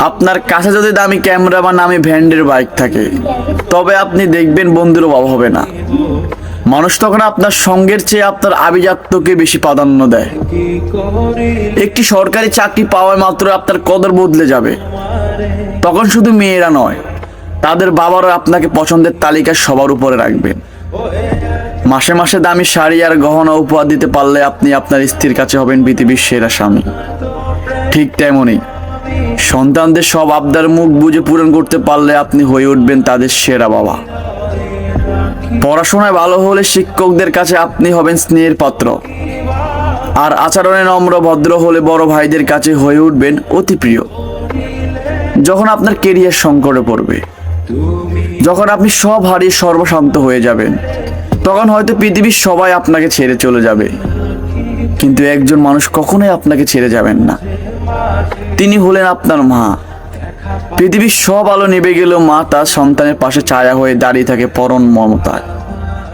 আপনার কাছে যদি দামি ক্যামেরা বা নামি ব্র্যান্ডের বাইক থাকে, তবে আপনি দেখবেন বন্ধুর অভাব হবে না। মানুষ তখন আপনার সঙ্গের চেয়ে আপনার আভিজাত্যকে বেশি প্রাধান্য দেয়। একটি সরকারি চাকরি পাওয়া মাত্র আপনার কদর বদলে যাবে। তখন শুধু মেয়েরা নয়, তাদের বাবারা আপনাকে পছন্দের তালিকার সবার উপরে রাখবেন। মাসে মাসে দামি শাড়ি আর গহনা উপহার দিতে পারলে আপনি আপনার স্ত্রীর কাছে হবেন পৃথিবীর সেরা স্বামী। ঠিক তেমনই সন্তানদের সব আবদার মুখ বুজে পূরণ করতে পারলে আপনি হয়ে উঠবেন তাদের সেরা বাবা। পড়াশোনায় ভালো হলে শিক্ষকদের কাছে আপনি হবেন স্নেহের পাত্র, আর আচরণে নম্র ভদ্র হলে বড় ভাইদের কাছে হয়ে উঠবেন অতি প্রিয়। যখন আপনার কেরিয়ার সংকটে পড়বে, যখন আপনি সব হারিয়ে সর্বশান্ত হয়ে যাবেন, তখন হয়তো পৃথিবীর সবাই আপনাকে ছেড়ে চলে যাবে, কিন্তু একজন মানুষ কখনোই আপনাকে ছেড়ে যাবেন না। তিনি হলেন আপনার মা। পৃথিবীর সব আলো নিভে গেলেও মা তার সন্তানের পাশে ছায়া হয়ে দাঁড়িয়ে থাকে পরম মমতায়।